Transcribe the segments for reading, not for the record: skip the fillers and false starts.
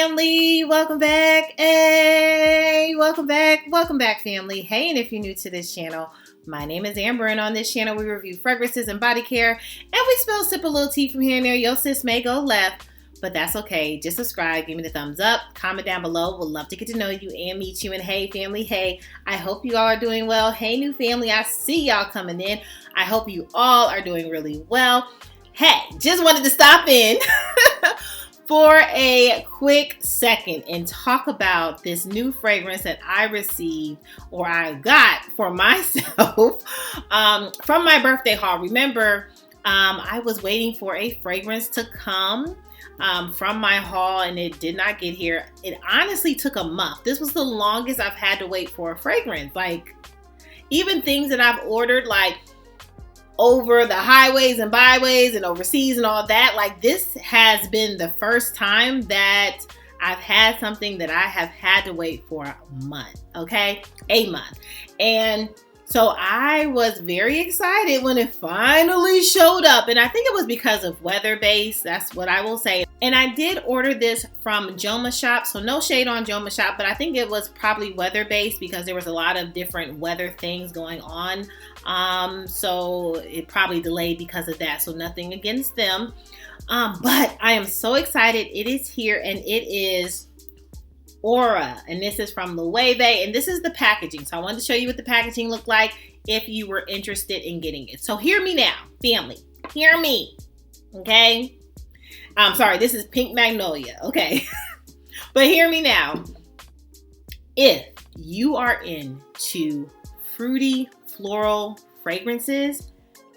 family. Welcome back. Hey, welcome back, family. Hey, and if you're new to this channel, my name is Amber, and on this channel we review fragrances and body care, and we sip a little tea from here and there. Your sis may go left, but that's okay. Just subscribe, give me the thumbs up, comment down below. Would love to get to know you and meet you. And hey, family, hey, I hope you all are doing well. Hey, new family, I see y'all coming in. I hope you all are doing really well. Hey, just wanted to stop in for a quick second and talk about this new fragrance that I received, or I got for myself from my birthday haul. Remember, I was waiting for a fragrance to come from my haul, and it did not get here. It honestly took a month. This was the longest I've had to wait for a fragrance. Like, even things that I've ordered, like over the highways and byways and overseas and all that, like, this has been the first time that I've had something that I have had to wait for a month. Okay, a month. And so I was very excited when it finally showed up, and I think it was because of weather base. That's what I will say. And I did order this from Joma Shop, so no shade on Joma Shop, but I think it was probably weather based because there was a lot of different weather things going on. So it probably delayed because of that. So nothing against them. But I am so excited. It is here, and it is AURA, and this is from Loewe, and this is the packaging. So I wanted to show you what the packaging looked like if you were interested in getting it. So hear me now, family. Hear me, okay? I'm sorry, this is Pink Magnolia, okay? But hear me now. If you are into fruity floral fragrances,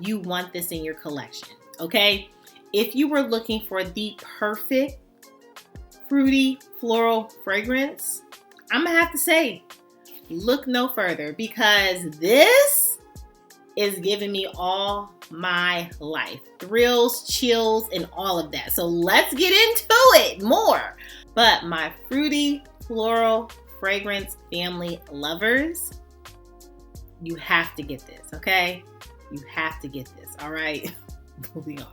you want this in your collection, okay? If you were looking for the perfect fruity floral fragrance, I'm gonna have to say, look no further, because this is giving me all my life. Thrills, chills, and all of that. So let's get into it more. But my fruity floral fragrance family lovers, you have to get this, okay? You have to get this, all right? Moving on.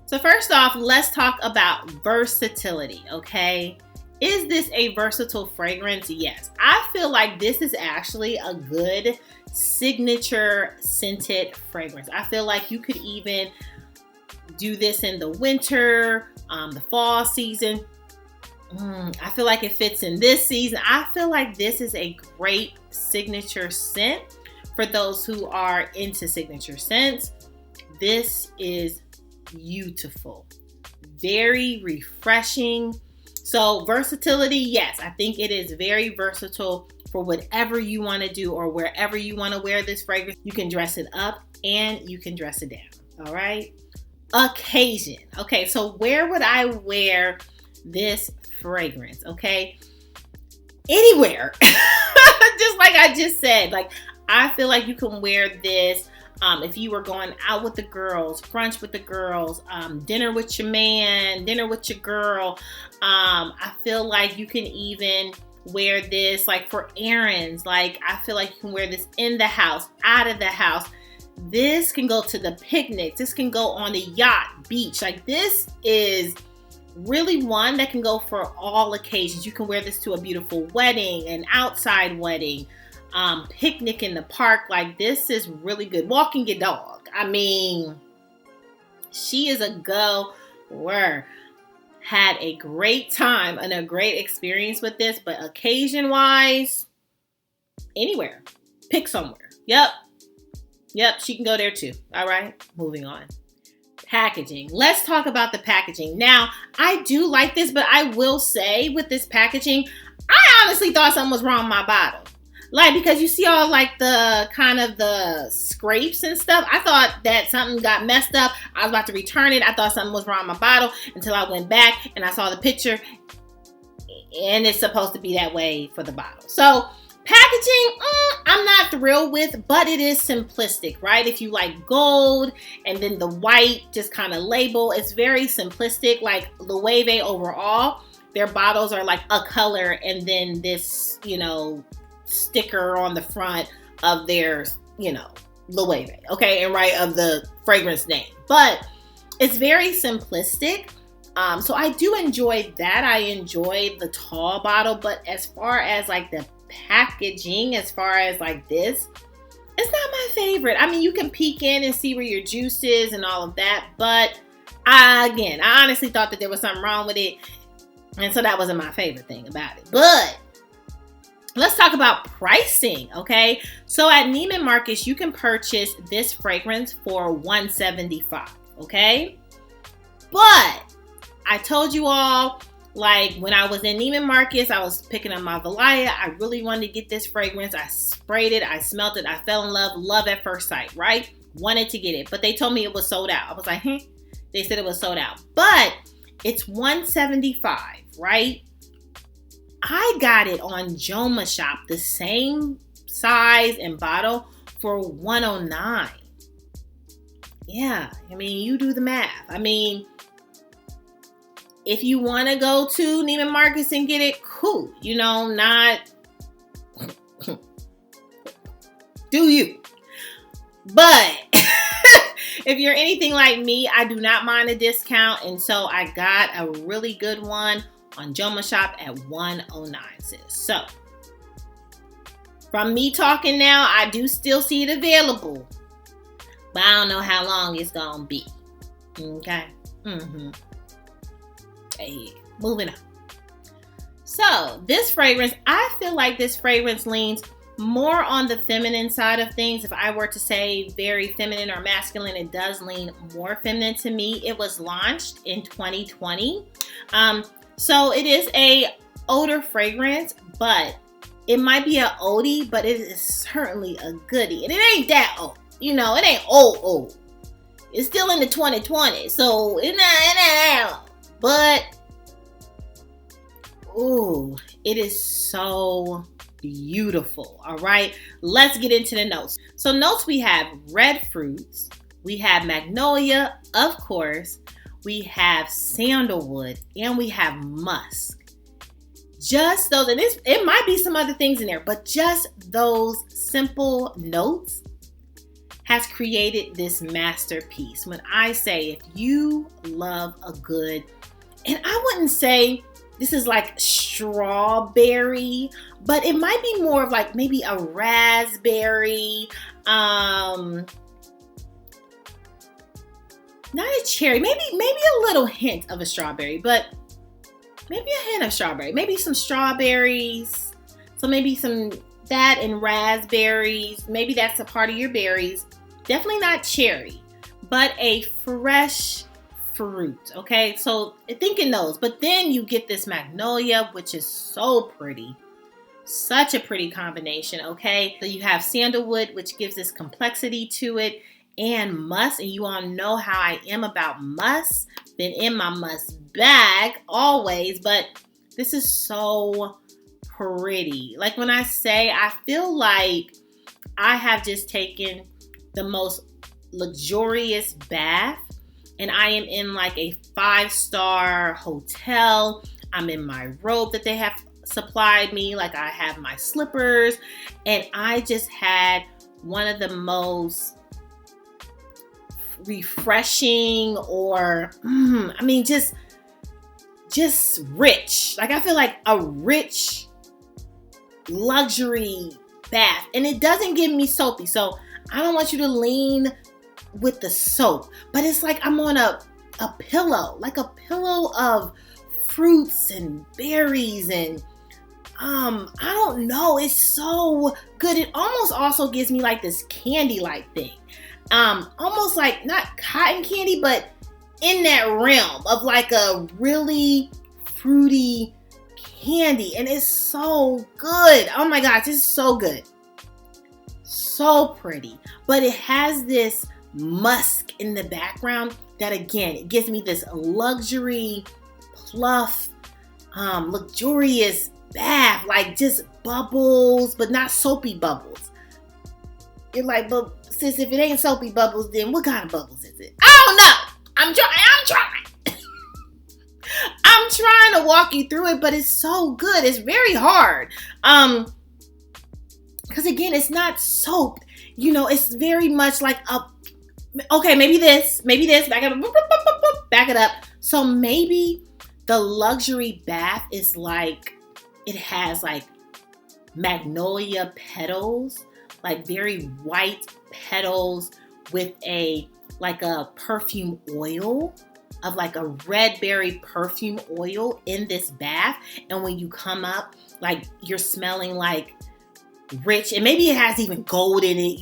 So first off, let's talk about versatility, okay? Is this a versatile fragrance? Yes. I feel like this is actually a good signature scented fragrance. I feel like you could even do this in the winter, the fall season. I feel like it fits in this season. I feel like this is a great signature scent for those who are into signature scents. This is beautiful, very refreshing. So versatility, yes, I think it is very versatile for whatever you want to do or wherever you want to wear this fragrance. You can dress it up and you can dress it down, all right? Occasion. Okay, so where would I wear this fragrance, okay? Anywhere. Just like I just said, like, I feel like you can wear this if you were going out with the girls, brunch with the girls, dinner with your man, dinner with your girl. I feel like you can even wear this like for errands. Like, I feel like you can wear this in the house, out of the house. This can go to the picnic. This can go on the yacht, beach. Like, this is really one that can go for all occasions. You can wear this to a beautiful wedding, an outside wedding, picnic in the park. Like, this is really good. Walking your dog. I mean, she is a goer. Had a great time and a great experience with this, but occasion wise, anywhere. Pick somewhere. Yep, she can go there too. All right, moving on. Packaging. Let's talk about the packaging. Now, I do like this, but I will say with this packaging, I honestly thought something was wrong with my bottle. Like, because you see all like the kind of the scrapes and stuff. I thought that something got messed up. I was about to return it. I thought something was wrong with my bottle until I went back and I saw the picture, and it's supposed to be that way for the bottle. So packaging, I'm not thrilled with, but it is simplistic, right? If you like gold and then the white just kind of label, it's very simplistic. Like Loewe overall, their bottles are like a color and then this, sticker on the front of their, Loewe, okay, and right of the fragrance name. But it's very simplistic. So I do enjoy that. I enjoy the tall bottle, but as far as like the packaging, as far as like this, it's not my favorite. I mean, you can peek in and see where your juice is and all of that, but I honestly thought that there was something wrong with it, and so that wasn't my favorite thing about it. But let's talk about pricing, okay? So at Neiman Marcus, you can purchase this fragrance for $175, okay? But I told you all, like when I was in Neiman Marcus, I was picking up my Valaya. I really wanted to get this fragrance. I sprayed it, I smelled it, I fell in love at first sight, right? Wanted to get it, but they told me it was sold out. I was like, They said it was sold out, but it's $175, right? I got it on Joma Shop, the same size and bottle, for $109. Yeah, I mean, you do the math. I mean, if you want to go to Neiman Marcus and get it, cool. You know, not do you. But if you're anything like me, I do not mind a discount. And so I got a really good one on Joma Shop at $109, sis. So from me talking now, I do still see it available, but I don't know how long it's going to be. Okay. Hey, moving on. So this fragrance, I feel like this fragrance leans more on the feminine side of things. If I were to say very feminine or masculine, it does lean more feminine to me. It was launched in 2020. So it is a odor fragrance, but it might be an oldie, but it is certainly a goodie. And it ain't that old. You know, it ain't old. It's still in the 2020s. So it ain't old. But, ooh, it is so beautiful. All right, let's get into the notes. So notes, we have red fruits, we have magnolia, of course, we have sandalwood, and we have musk. Just those, and it might be some other things in there, but just those simple notes has created this masterpiece. When I say, if you love a good, and I wouldn't say this is like strawberry, but it might be more of like maybe a raspberry, not a cherry, maybe a little hint of a strawberry, but maybe a hint of strawberry, maybe some strawberries. So maybe some that and raspberries, maybe that's a part of your berries. Definitely not cherry, but a fresh fruit. Okay, so thinking those, but then you get this magnolia, which is so pretty, such a pretty combination. Okay, so you have sandalwood, which gives this complexity to it, and musk, and you all know how I am about musk. Been in my musk bag always, but this is so pretty. Like when I say, I feel like I have just taken the most luxurious bath, and I am in like a 5-star hotel. I'm in my robe that they have supplied me. Like I have my slippers, and I just had one of the most refreshing, or I mean, just rich. Like I feel like a rich luxury bath, and it doesn't get me soapy. So I don't want you to lean with the soap, but it's like I'm on a pillow, like a pillow of fruits and berries, and I don't know, it's so good. It almost also gives me like this candy-like thing, almost like not cotton candy, but in that realm of like a really fruity candy, and it's so good. Oh my gosh, it's so good, so pretty. But it has this musk in the background that, again, it gives me this luxury pluff, luxurious bath, like just bubbles, but not soapy bubbles. You're like, but sis, if it ain't soapy bubbles, then what kind of bubbles is it? I don't know. I'm trying. I'm trying to walk you through it, but it's so good. It's very hard. Because again, it's not soap. You know, it's very much like a, okay, maybe this, back it up, So maybe the luxury bath is like, it has like magnolia petals, like very white petals with a perfume oil of like a red berry perfume oil in this bath. And when you come up, like you're smelling like rich, and maybe it has even gold in it,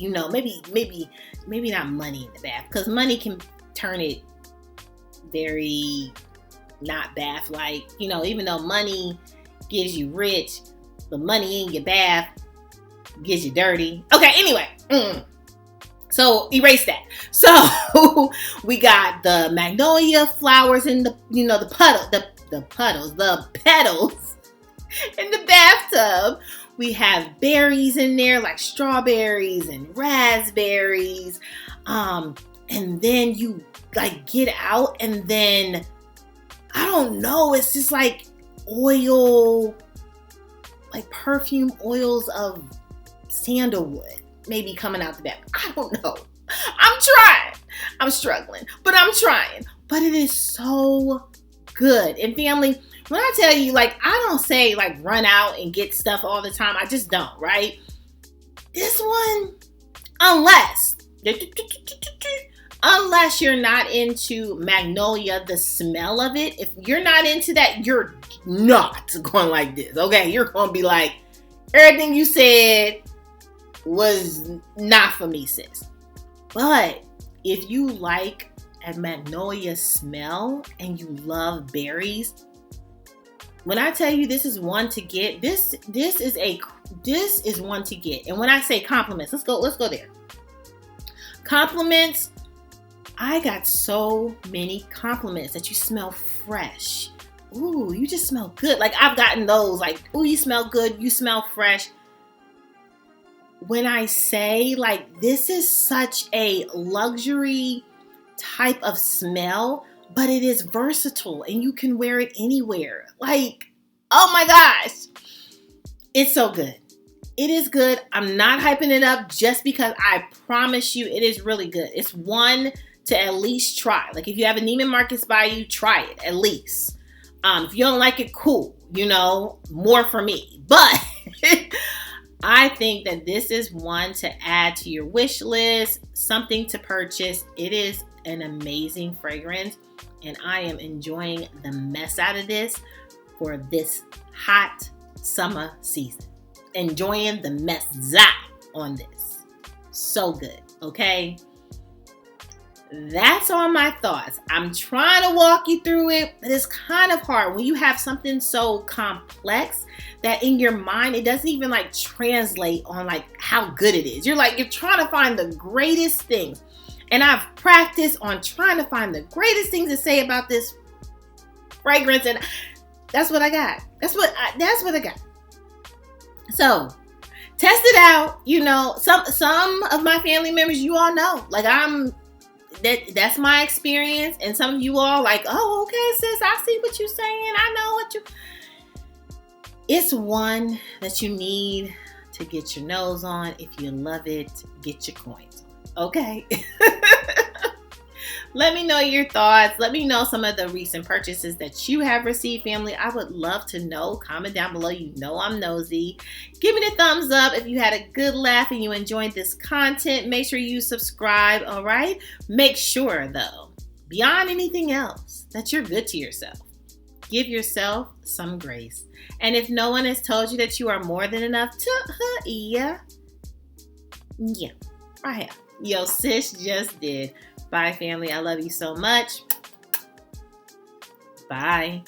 maybe not money in the bath, because money can turn it very not bath like, even though money gives you rich, but money in your bath gives you dirty. Okay, anyway. So erase that. So we got the magnolia flowers in the petals in the bathtub. We have berries in there like strawberries and raspberries. And then you like get out, and then I don't know, it's just like oil, like perfume oils of sandalwood maybe coming out the back. I don't know. I'm trying. I'm struggling, but I'm trying. But it is so good. And family, when I tell you, like, I don't say like run out and get stuff all the time. I just don't, right? This one, unless you're not into magnolia, the smell of it, if you're not into that, you're not going like this, okay? You're going to be like, everything you said was not for me, sis. But if you like a magnolia smell and you love berries, when I tell you this is one to get, this is one to get. And when I say compliments, let's go there. Compliments, I got so many compliments that you smell fresh. Ooh, you just smell good. Like I've gotten those, like, ooh, you smell good, you smell fresh. When I say like this is such a luxury type of smell, but it is versatile and you can wear it anywhere. Like, oh my gosh, it's so good. It is good. I'm not hyping it up just because I promise you it is really good. It's one to at least try. Like if you have a Neiman Marcus by you, try it at least. If you don't like it, cool. More for me. But I think that this is one to add to your wish list, something to purchase. It is an amazing fragrance, and I am enjoying the mess out of this for this hot summer season. Enjoying the mess on this. So good, okay? That's all my thoughts. I'm trying to walk you through it, but it's kind of hard when you have something so complex that in your mind, it doesn't even like translate on like how good it is. You're trying to find the greatest things. And I've practiced on trying to find the greatest things to say about this fragrance. And that's what I got. That's what I got. So test it out. Some of my family members, you all know, like that's my experience. And some of you all like, oh, okay, sis, I see what you're saying. I know what you... It's one that you need to get your nose on. If you love it, get your coins on. Okay? Let me know your thoughts. Let me know some of the recent purchases that you have received, family. I would love to know. Comment down below. You know I'm nosy. Give me the thumbs up if you had a good laugh and you enjoyed this content. Make sure you subscribe, all right? Make sure, though, beyond anything else, that you're good to yourself. Give yourself some grace. And if no one has told you that you are more than enough yeah, I have. Yo, sis just did. Bye, family. I love you so much. Bye.